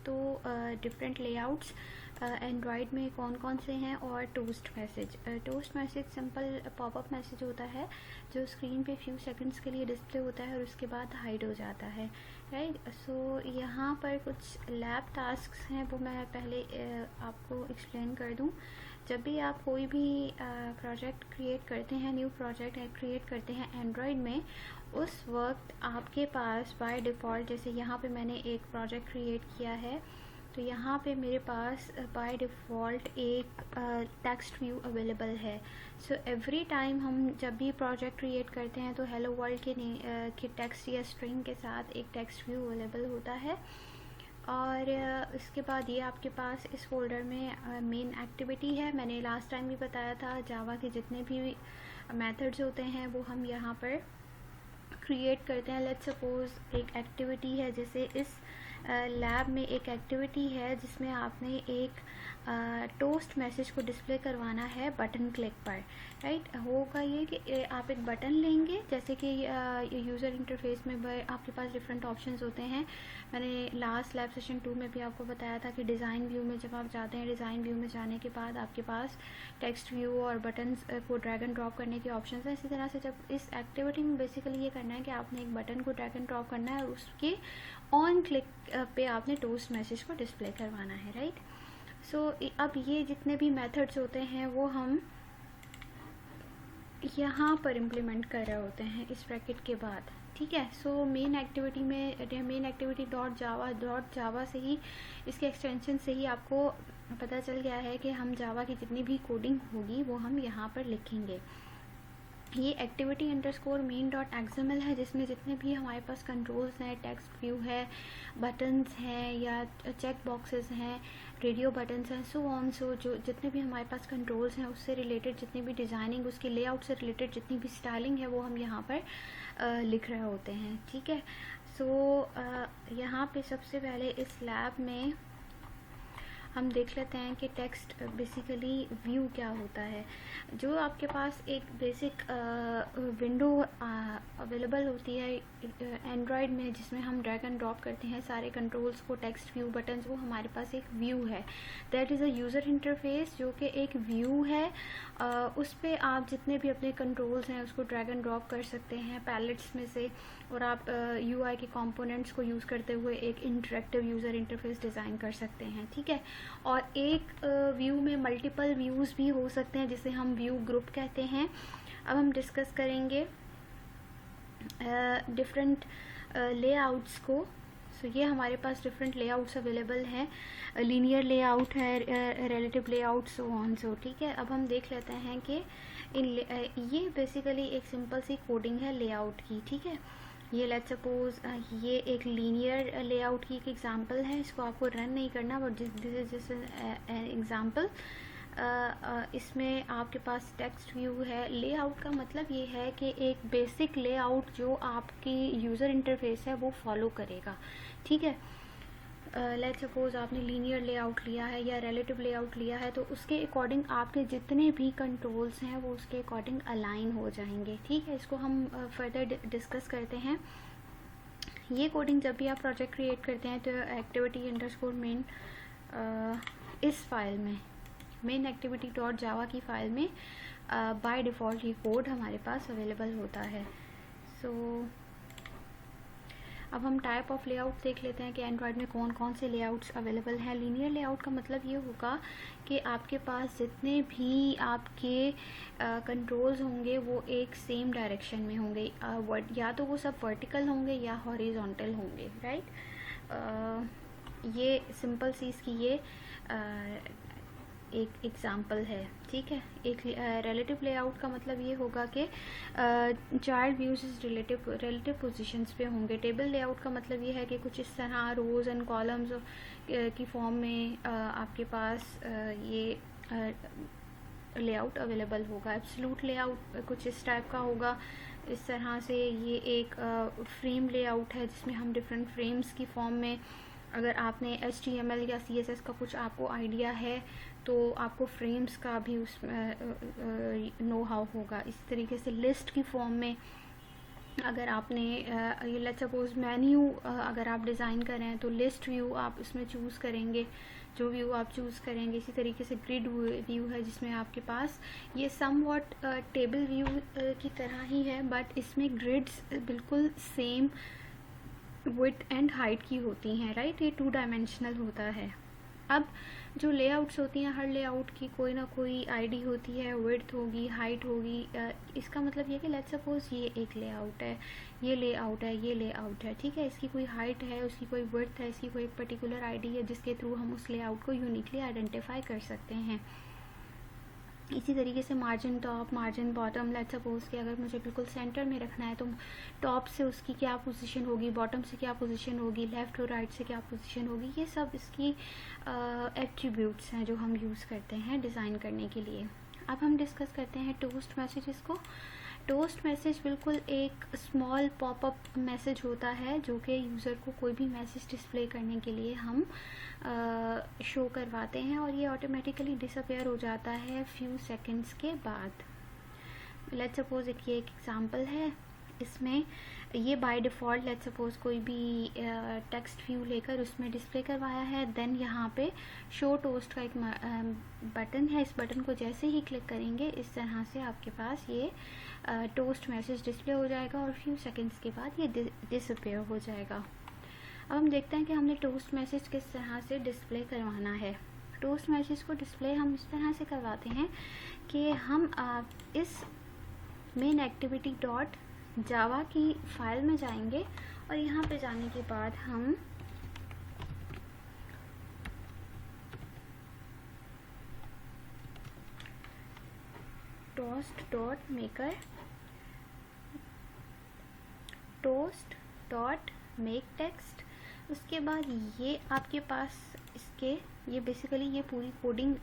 तो different layouts Android में कौन कौन से हैं, और toast message simple popup message होता है जो स्क्रीन पे फ्यू सेकंड्स के लिए डिस्प्ले होता है और उसके बाद हाइड हो जाता है, राइट। सो यहाँ पर कुछ लैब टास्क्स हैं, वो मैं पहले आपको एक्सप्लेन कर दूँ। जब भी आप कोई भी प्रोजेक्ट क्रिएट करते हैं, न्यू प्रोजेक्ट क्रिएट करते हैं एंड्रॉयड में, उस वक्त आपके पास बाय डिफ़ॉल्ट, जैसे यहाँ पे मैंने एक प्रोजेक्ट क्रिएट किया है, तो यहाँ पे मेरे पास बाय डिफ़ॉल्ट एक टेक्स्ट व्यू अवेलेबल है। सो एवरी टाइम हम जब भी प्रोजेक्ट क्रिएट करते हैं तो हेलो वर्ल्ड के टेक्स्ट या स्ट्रिंग के साथ एक टेक्स्ट व्यू अवेलेबल होता है। और इसके बाद ये आपके पास इस फोल्डर में मेन एक्टिविटी है। मैंने लास्ट टाइम भी बताया था, जावा के जितने भी मेथड्स होते हैं वो हम यहाँ पर क्रिएट करते हैं। लेट्स सपोज एक एक्टिविटी है, जैसे इस लैब में एक एक्टिविटी है जिसमें आपने एक टोस्ट मैसेज को डिस्प्ले करवाना है बटन क्लिक पर, राइट। होगा ये कि आप एक बटन लेंगे, जैसे कि यूज़र इंटरफेस में आपके पास डिफरेंट ऑप्शंस होते हैं। मैंने लास्ट लैब सेशन 2 में भी आपको बताया था कि डिज़ाइन व्यू में जब आप जाते हैं, डिज़ाइन व्यू में जाने के बाद आपके पास टेक्स्ट व्यू और बटन्स को ड्रैग एंड ड्रॉप करने के ऑप्शन हैं। इसी तरह से जब इस एक्टिविटी में बेसिकली ये करना है कि आपने एक बटन को ड्रैग एंड ड्रॉप करना है और उसके ऑन क्लिक पे आपने टोस्ट मैसेज को डिस्प्ले करवाना है, राइट। सो अब ये जितने भी मेथड्स होते हैं वो हम यहाँ पर इम्प्लीमेंट कर रहे होते हैं इस ब्रैकेट के बाद, ठीक है। सो मेन एक्टिविटी डॉट जावा से ही, इसके एक्सटेंशन से ही आपको पता चल गया है कि हम जावा की जितनी भी कोडिंग होगी वो हम यहाँ पर लिखेंगे। ये activity underscore main dot XML है, जिसमें जितने भी हमारे पास कंट्रोल्स हैं, टेक्स्ट व्यू है, बटन्स हैं या चेक बॉक्सेस हैं, रेडियो बटन्स हैं, सो ऑन, सो जो जितने भी हमारे पास कंट्रोल्स हैं उससे रिलेटेड जितनी भी डिज़ाइनिंग, उसके लेआउट से रिलेटेड जितनी भी स्टाइलिंग है वो हम यहाँ पर लिख रहे होते हैं, ठीक है। सो यहाँ पे सबसे पहले इस लैब में हम देख लेते हैं कि टेक्स्ट बेसिकली व्यू क्या होता है। जो आपके पास एक बेसिक विंडो अवेलेबल होती है एंड्रॉयड में, जिसमें हम ड्रैग एंड ड्रॉप करते हैं सारे कंट्रोल्स को, टेक्स्ट व्यू, बटन्स, वो हमारे पास एक व्यू है। That is a user interface, जो कि एक व्यू है। उस पर आप जितने भी अपने कंट्रोल्स हैं उसको ड्रैग एंड ड्रॉप कर सकते हैं पैलेट्स में से, और आप यूआई के कंपोनेंट्स को यूज़ करते हुए एक इंटरेक्टिव यूज़र इंटरफेस डिज़ाइन कर सकते हैं, ठीक है। और एक व्यू में मल्टीपल व्यूज़ भी हो सकते हैं, जिसे हम व्यू ग्रुप कहते हैं। अब हम डिस्कस करेंगे डिफरेंट लेआउट्स को। सो ये हमारे पास डिफरेंट लेआउट्स अवेलेबल हैं, लीनियर लेआउट है, रिलेटिव लेआउट, सो ऑन, सो, ठीक है। अब हम देख लेते हैं कि ये बेसिकली एक सिंपल सी कोडिंग है लेआउट की, ठीक है। ये लेट्स सपोज ये एक लीनियर लेआउट की एक एग्जांपल है, इसको आपको रन नहीं करना, but this is just an example. इसमें आपके पास टेक्स्ट व्यू है। लेआउट का मतलब ये है कि एक बेसिक लेआउट जो आपकी यूज़र इंटरफेस है वो फॉलो करेगा, ठीक है। लेट्स सपोज आपने लीनियर लेआउट लिया है या रिलेटिव लेआउट लिया है, तो उसके अकॉर्डिंग आपके जितने भी कंट्रोल्स हैं वो उसके अकॉर्डिंग अलाइन हो जाएंगे, ठीक है। इसको हम फर्दर डिस्कस करते हैं। ये कोडिंग जब भी आप प्रोजेक्ट क्रिएट करते हैं तो एक्टिविटी अंडरस्कोर मेन इस फाइल में, मेन एक्टिविटी डॉट जावा की फाइल में बाय डिफ़ॉल्ट ये कोड हमारे पास अवेलेबल होता है। सो अब हम टाइप ऑफ लेआउट देख लेते हैं कि एंड्रॉयड में कौन कौन से लेआउट्स अवेलेबल हैं। लीनियर लेआउट का मतलब ये होगा कि आपके पास जितने भी आपके कंट्रोल्स होंगे वो एक सेम डायरेक्शन में होंगे, या तो वो सब वर्टिकल होंगे या हॉरिजॉन्टल होंगे, राइट। ये सिंपल सी इसकी ये एक एग्जांपल है, ठीक है। एक रिलेटिव लेआउट का मतलब ये होगा कि child views is relative positions पे होंगे। टेबल लेआउट का मतलब ये है कि कुछ इस तरह रोज एंड कॉलम्स की फॉर्म में आपके पास ये लेआउट अवेलेबल होगा। एब्सोल्यूट लेआउट कुछ इस टाइप का होगा, इस तरह से। ये एक फ्रेम लेआउट है जिसमें हम डिफरेंट फ्रेम्स की फॉर्म में, अगर आपने HTML या CSS का कुछ आपको आइडिया है तो आपको फ्रेम्स का भी उस नो हाउ होगा। इस तरीके से लिस्ट की फॉर्म में अगर आपने ये लेट्स सपोज मेन्यू अगर आप डिज़ाइन कर रहे हैं तो लिस्ट व्यू आप उसमें चूज़ करेंगे, जो व्यू आप चूज़ करेंगे। इसी तरीके से ग्रिड व्यू है जिसमें आपके पास ये समवॉट टेबल व्यू की तरह ही है, बट इसमें ग्रिड्स बिल्कुल सेम विड्थ एंड हाइट की होती हैं, राइट। ये 2 डायमेंशनल होता है। अब जो लेआउट्स होती हैं, हर लेआउट की कोई ना कोई आईडी होती है, विड्थ होगी, हाइट होगी। इसका मतलब ये कि लेट्स सपोज ये एक लेआउट है, ये लेआउट है, ये लेआउट है, ठीक है। इसकी कोई हाइट है, उसकी कोई विड्थ है, इसकी कोई एक पर्टिकुलर आईडी है जिसके थ्रू हम उस लेआउट को यूनिकली आइडेंटिफाई कर सकते हैं। इसी तरीके से margin top, margin bottom, let's suppose कि अगर मुझे बिल्कुल सेंटर में रखना है तो टॉप से उसकी क्या पोजीशन होगी, बॉटम से क्या पोजीशन होगी, लेफ़्ट और राइट से क्या पोजीशन होगी, ये सब इसकी एट्रीब्यूट्स हैं जो हम यूज़ करते हैं डिज़ाइन करने के लिए। अब हम डिस्कस करते हैं टोस्ट मैसेजेस को। टोस्ट मैसेज बिल्कुल एक स्मॉल पॉपअप मैसेज होता है जो कि यूज़र को कोई भी मैसेज डिस्प्ले करने के लिए हम शो करवाते हैं, और ये ऑटोमेटिकली डिसअपेयर हो जाता है फ्यू सेकंड्स के बाद। लेट्स सपोज ये एक एग्जांपल है, इसमें ये बाय डिफ़ॉल्ट लेट्स सपोज कोई भी टेक्स्ट व्यू लेकर उसमें डिस्प्ले करवाया है। देन यहाँ पे शो टोस्ट का एक बटन है, इस बटन को जैसे ही क्लिक करेंगे इस तरह से आपके पास ये टोस्ट मैसेज डिस्प्ले हो जाएगा और फ्यू सेकंड्स के बाद ये डिसअपेयर हो जाएगा। अब हम देखते हैं कि हमने टोस्ट मैसेज किस तरह से डिस्प्ले करवाना है। टोस्ट मैसेज को डिस्प्ले हम इस तरह से करवाते हैं कि हम इस मेन एक्टिविटी डॉट जावा की फाइल में जाएंगे और यहाँ पे जाने के बाद हम toast dot maker toast dot make text, उसके बाद ये आपके पास इसके ये बेसिकली ये पूरी कोडिंग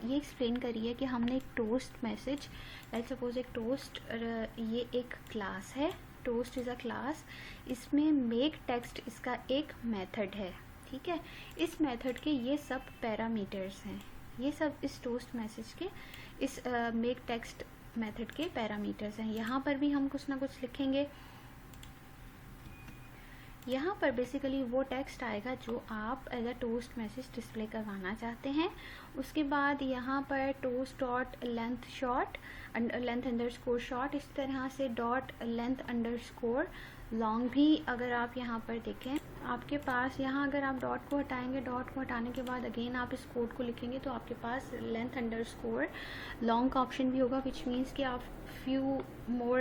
ये एक्सप्लेन करी है कि हमने एक टोस्ट मैसेज, लेट्स सपोज एक टोस्ट ये एक क्लास है, टोस्ट इज़ अ क्लास, इसमें मेक टेक्स्ट इसका एक मेथड है, ठीक है। इस मेथड के ये सब पैरामीटर्स हैं, ये सब इस टोस्ट मैसेज के इस मेक टेक्स्ट मेथड के पैरामीटर्स हैं। यहाँ पर भी हम कुछ ना कुछ लिखेंगे। यहाँ पर बेसिकली वो टेक्स्ट आएगा जो आप as a toast message display करवाना चाहते हैं। उसके बाद यहाँ पर toast dot length short length underscore short, इस तरह से डॉट लेंथ अंडरस्कोर लॉन्ग भी अगर आप यहाँ पर देखें आपके पास यहाँ अगर आप डॉट को हटाएंगे, डॉट को हटाने के बाद अगेन आप इस कोड को लिखेंगे तो आपके पास लेंथ अंडरस्कोर लॉन्ग का ऑप्शन भी होगा, विच मीन्स कि आप फ्यू मोर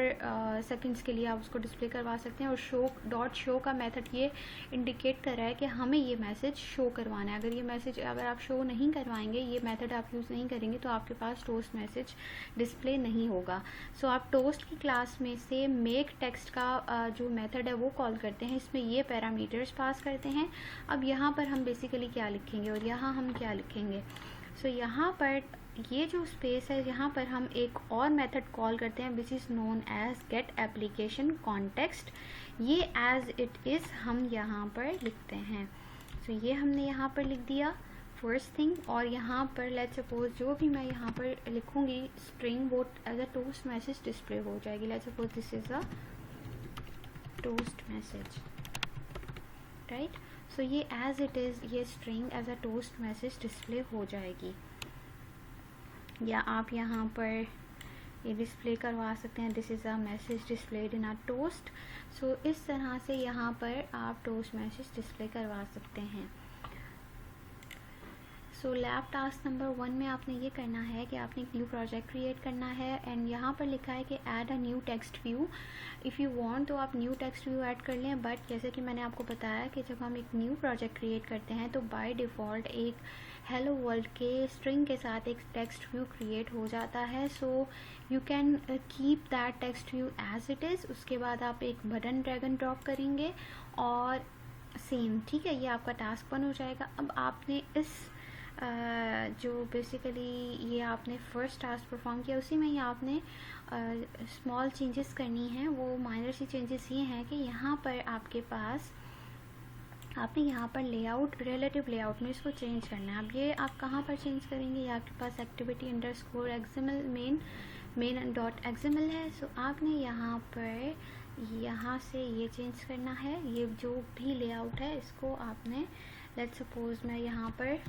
सेकंड्स के लिए आप उसको डिस्प्ले करवा सकते हैं। और शो डॉट शो का मेथड ये इंडिकेट कर रहा है कि हमें ये मैसेज शो करवाना है। अगर ये मैसेज अगर आप शो नहीं करवाएंगे, ये मेथड आप यूज़ नहीं करेंगे तो आपके पास टोस्ट मैसेज डिस्प्ले नहीं होगा। सो आप टोस्ट की क्लास में से मेक टेक्स्ट का जो मेथड है वो कॉल करते हैं, इसमें ये पैरामीटर्स पास करते हैं। अब यहाँ पर हम बेसिकली क्या लिखेंगे और यहाँ हम क्या लिखेंगे। सो यहाँ पर ये जो स्पेस है यहाँ पर हम एक और मेथड कॉल करते हैं which is known as get application context. ये एज इट इज़ हम यहाँ पर लिखते हैं। सो ये हमने यहाँ पर लिख दिया फर्स्ट थिंग, और यहाँ पर लेट्स सपोज जो भी मैं यहाँ पर लिखूँगी स्ट्रिंग वो as a toast message display हो जाएगी। Let's suppose this is a toast message, right. So ये एज इट इज़ ये string as a toast message display हो जाएगी। या आप यहाँ पर ये डिस्प्ले करवा सकते हैं this is a message displayed in a toast. So इस तरह से यहाँ पर आप टोस्ट मैसेज डिस्प्ले करवा सकते हैं। सो लैब टास्क नंबर 1 में आपने ये करना है कि आपने एक न्यू प्रोजेक्ट क्रिएट करना है एंड यहाँ पर लिखा है कि add a new text view. If you want तो आप न्यू टेक्स्ट व्यू ऐड कर लें, बट जैसे कि मैंने आपको बताया कि जब हम एक न्यू प्रोजेक्ट क्रिएट करते हैं तो बाय डिफ़ॉल्ट एक हेलो वर्ल्ड के स्ट्रिंग के साथ एक टेक्स्ट व्यू क्रिएट हो जाता है। So you can keep that text view as it is. उसके बाद आप एक बटन ड्रैग एंड ड्रॉप करेंगे और सेम, ठीक है, ये आपका टास्क 1 हो जाएगा। अब आपने इस जो बेसिकली ये आपने फर्स्ट टास्क परफॉर्म किया उसी में ही आपने स्मॉल चेंजेस करनी है। वो माइनर सी चेंजेस ये हैं कि यहाँ पर आपके पास आपने यहाँ पर लेआउट रिलेटिव लेआउट में इसको चेंज करना है। अब ये आप कहाँ पर चेंज करेंगे, ये आपके पास activity underscore XML main dot XML है। सो आपने यहाँ पर यहाँ से ये चेंज करना है। ये जो भी लेआउट है इसको आपने, लेट्स सपोज मैं यहाँ पर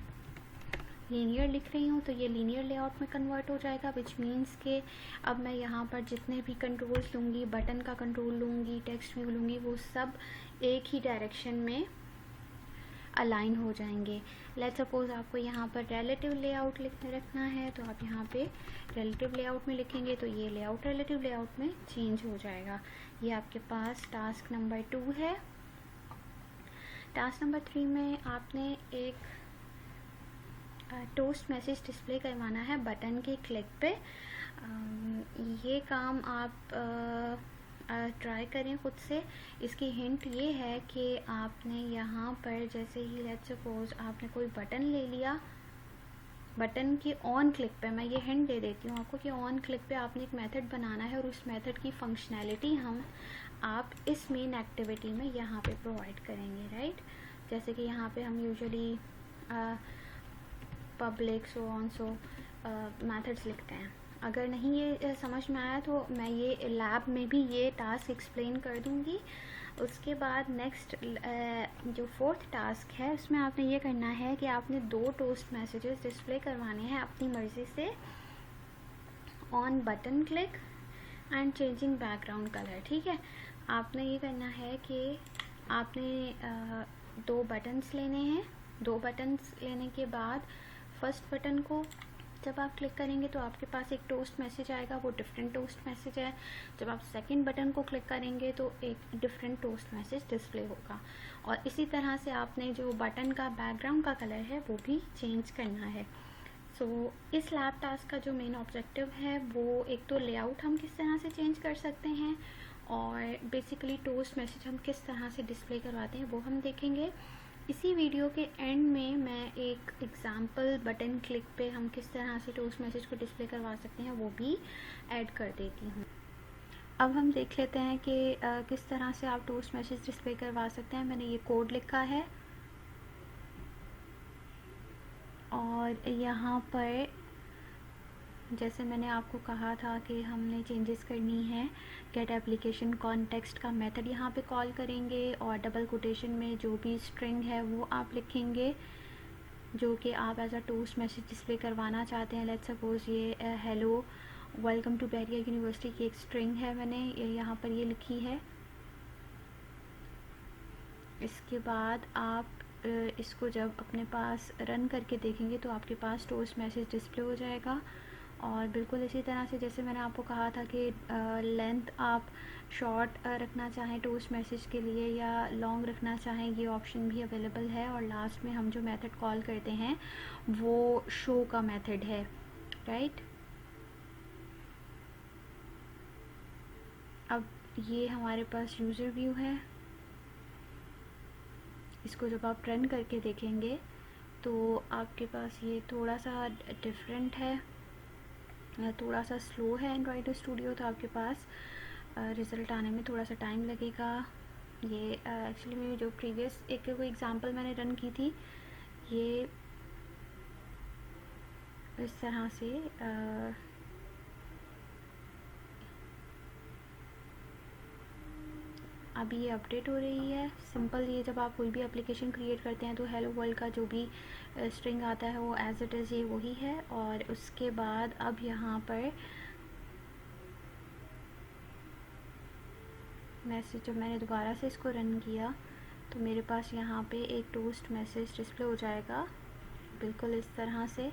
लीनियर लिख रही हूँ तो ये लीनियर लेआउट में कन्वर्ट हो जाएगा, विच मीन्स के अब मैं यहाँ पर जितने भी कंट्रोल्स लूँगी, बटन का कंट्रोल लूँगी, टेक्स्ट व्यू लूँगी, वो सब एक ही डायरेक्शन में अलाइन हो जाएंगे। लेट्स सपोज आपको यहाँ पर रिलेटिव लेआउट रखना है तो आप यहाँ पे रिलेटिव लेआउट में लिखेंगे तो ये लेआउट रिलेटिव लेआउट में चेंज हो जाएगा। ये आपके पास टास्क नंबर 2 है। टास्क नंबर 3 में आपने एक टोस्ट मैसेज डिस्प्ले करवाना है बटन के क्लिक पे। ये काम आप ट्राई करें खुद से। इसकी हिंट ये है कि आपने यहाँ पर जैसे ही लेट्स सपोज आपने कोई बटन ले लिया, बटन के ऑन क्लिक पे, मैं ये हिंट दे देती हूँ आपको कि ऑन क्लिक पे आपने एक मेथड बनाना है और उस मेथड की फंक्शनैलिटी आप इस मेन एक्टिविटी में यहाँ पे प्रोवाइड करेंगे, राइट। जैसे कि यहाँ पे हम usually public so on so methods लिखते हैं। अगर नहीं ये समझ में आया तो मैं ये लैब में भी ये टास्क एक्सप्लेन कर दूँगी। उसके बाद नेक्स्ट जो 4th टास्क है उसमें आपने ये करना है कि आपने 2 टोस्ट मैसेजेस डिस्प्ले करवाने हैं अपनी मर्ज़ी से on button click and changing background colour, ठीक है। आपने ये करना है कि आपने 2 बटन्स लेने हैं। 2 बटन्स लेने के बाद फर्स्ट बटन को जब आप क्लिक करेंगे तो आपके पास एक टोस्ट मैसेज आएगा, वो डिफरेंट टोस्ट मैसेज है। जब आप सेकंड बटन को क्लिक करेंगे तो एक डिफरेंट टोस्ट मैसेज डिस्प्ले होगा। और इसी तरह से आपने जो बटन का बैकग्राउंड का कलर है वो भी चेंज करना है। सो इस लैब टास्क का जो मेन ऑब्जेक्टिव है वो एक तो लेआउट हम किस तरह से चेंज कर सकते हैं और बेसिकली टोस्ट मैसेज हम किस तरह से डिस्प्ले करवाते हैं वो हम देखेंगे। इसी वीडियो के एंड में मैं एक एग्जांपल बटन क्लिक पे हम किस तरह से टोस्ट मैसेज को डिस्प्ले करवा सकते हैं वो भी ऐड कर देती हूँ। अब हम देख लेते हैं कि किस तरह से आप टोस्ट मैसेज डिस्प्ले करवा सकते हैं। मैंने ये कोड लिखा है और यहाँ पर जैसे मैंने आपको कहा था कि हमने चेंजेस करनी है, गेट एप्लीकेशन कॉन्टेक्स्ट का मेथड यहाँ पे कॉल करेंगे और डबल कोटेशन में जो भी स्ट्रिंग है वो आप लिखेंगे जो कि आप as a toast message display करवाना चाहते हैं। लेट्स सपोज ये hello welcome to barrier university की एक स्ट्रिंग है, मैंने यहाँ पर ये लिखी है। इसके बाद आप इसको जब अपने पास रन करके देखेंगे तो आपके पास टोस्ट मैसेज डिस्प्ले हो जाएगा। और बिल्कुल इसी तरह से जैसे मैंने आपको कहा था कि लेंथ आप शॉर्ट रखना चाहें टोस्ट मैसेज के लिए या लॉन्ग रखना चाहें, ये ऑप्शन भी अवेलेबल है। और लास्ट में हम जो मेथड कॉल करते हैं वो शो का मेथड है, राइट। अब ये हमारे पास यूज़र व्यू है। इसको जब आप रन करके देखेंगे तो आपके पास ये थोड़ा सा डिफरेंट है, थोड़ा सा स्लो है एंड्रॉयड स्टूडियो, तो आपके पास रिज़ल्ट आने में थोड़ा सा टाइम लगेगा। ये एक्चुअली मेरी जो प्रीवियस एक कोई एग्ज़ाम्पल मैंने रन की थी ये इस तरह से अभी ये अपडेट हो रही है। सिंपल ये जब आप कोई भी एप्लीकेशन क्रिएट करते हैं तो हेलो वर्ल्ड का जो भी स्ट्रिंग आता है वो एज इट इज़ ये वही है। और उसके बाद अब यहाँ पर मैसेज जब मैंने दोबारा से इसको रन किया तो मेरे पास यहाँ पे एक टोस्ट मैसेज डिस्प्ले हो जाएगा बिल्कुल इस तरह से।